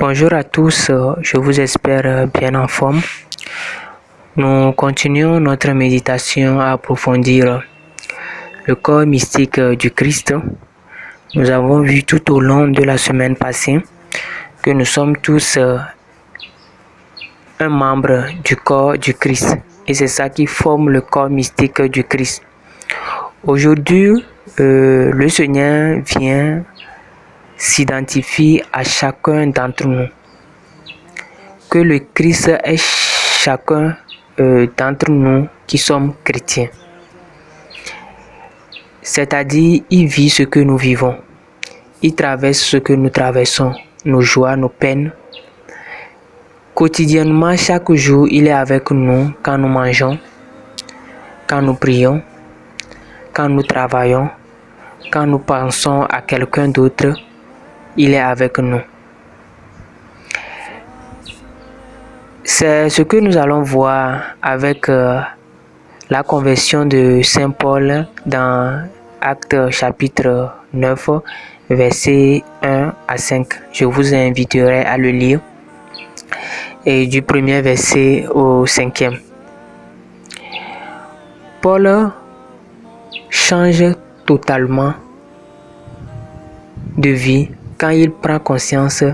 Bonjour à tous, je vous espère bien en forme. Nous continuons notre méditation à approfondir le corps mystique du Christ. Nous avons vu tout au long de la semaine passée que nous sommes tous un membre du corps du Christ et c'est ça qui forme le corps mystique du Christ. Aujourd'hui, le Seigneur vient s'identifier à chacun d'entre nous. Que le Christ est chacun d'entre nous qui sommes chrétiens. C'est-à-dire, il vit ce que nous vivons. Il traverse ce que nous traversons, nos joies, nos peines. Quotidiennement, chaque jour, il est avec nous quand nous mangeons, quand nous prions, quand nous travaillons, quand nous pensons à quelqu'un d'autre, il est avec nous. C'est ce que nous allons voir avec la conversion de Saint Paul dans Actes chapitre 9, versets 1 à 5. Je vous inviterai à le lire. Et du premier verset au 5e. Paul change totalement de vie quand il prend conscience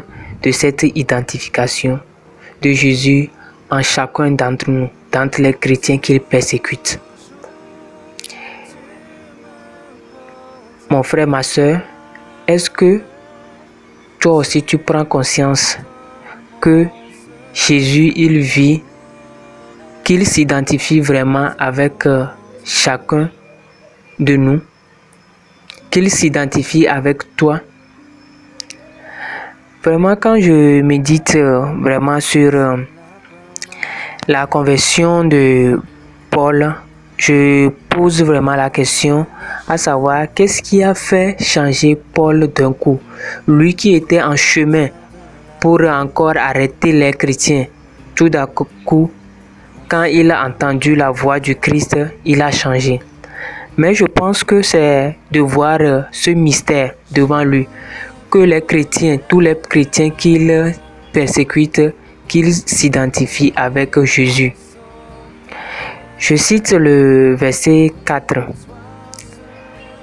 de cette identification de Jésus en chacun d'entre nous, d'entre les chrétiens qu'il persécute. Mon frère, ma soeur, est-ce que toi aussi tu prends conscience que Jésus, il vit, qu'il s'identifie vraiment avec chacun de nous, qu'il s'identifie avec toi? Vraiment, quand je médite vraiment sur la conversion de Paul, je pose vraiment la question à savoir qu'est-ce qui a fait changer Paul d'un coup? Lui qui était en chemin pour encore arrêter les chrétiens, tout d'un coup, quand il a entendu la voix du Christ, il a changé. Mais je pense que c'est de voir ce mystère devant lui, que les chrétiens, tous les chrétiens qu'il persécute, qu'ils s'identifient avec Jésus. Je cite le verset 4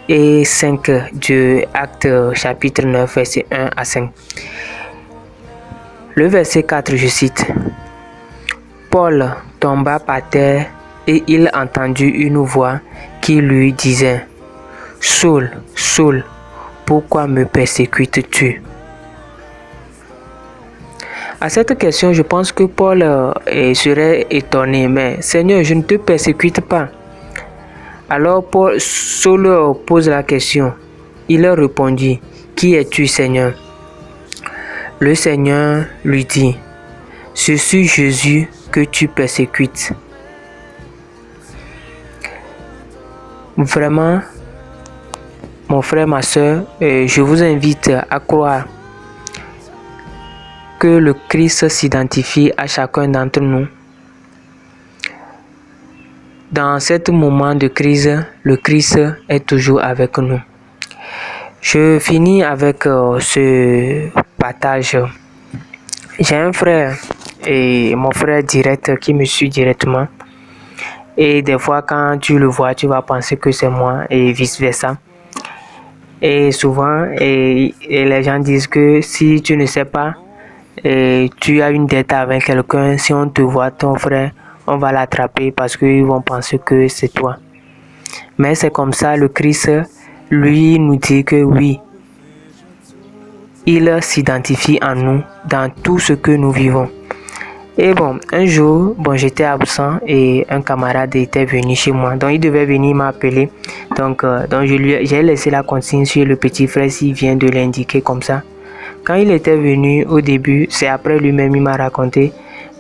et 5 de Actes chapitre 9, verset 1 à 5. Le verset 4, je cite. Paul tomba par terre et il entendit une voix qui lui disait « Saul, Saul, pourquoi me persécutes-tu » À cette question, je pense que Paul serait étonné. Mais Seigneur, je ne te persécute pas. Alors Saul pose la question. Il leur répondit, qui es-tu, Seigneur? Le Seigneur lui dit, je suis Jésus que tu persécutes. Vraiment, mon frère, ma soeur, je vous invite à croire que le Christ s'identifie à chacun d'entre nous. Dans ce moment de crise, le Christ est toujours avec nous. Je finis avec ce partage. J'ai un frère et mon frère direct qui me suit directement. Et des fois, quand tu le vois, tu vas penser que c'est moi et vice-versa. Et souvent, et les gens disent que si tu ne sais pas, et tu as une dette avec quelqu'un, si on te voit ton frère, on va l'attraper parce qu'ils vont penser que c'est toi. Mais c'est comme ça, le Christ, lui, nous dit que oui, il s'identifie en nous dans tout ce que nous vivons. Et bon, un jour, j'étais absent et un camarade était venu chez moi. Donc, il devait venir m'appeler. Donc j'ai laissé la consigne sur le petit frère s'il vient de l'indiquer comme ça. Quand il était venu au début, c'est après lui-même, il m'a raconté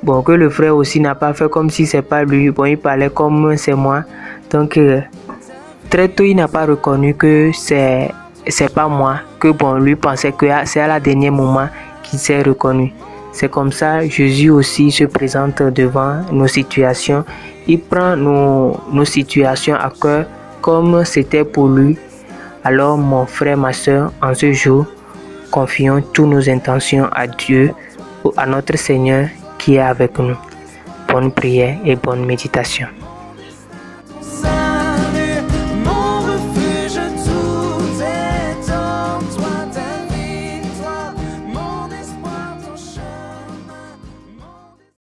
que le frère aussi n'a pas fait comme si c'est pas lui. Il parlait comme c'est moi. Donc, très tôt, il n'a pas reconnu que c'est pas moi. Que lui pensait que c'est à la dernière moment qu'il s'est reconnu. C'est comme ça, Jésus aussi se présente devant nos situations. Il prend nos situations à cœur comme c'était pour lui. Alors, mon frère, ma soeur, en ce jour, confions toutes nos intentions à Dieu à notre Seigneur qui est avec nous. Bonne prière et bonne méditation.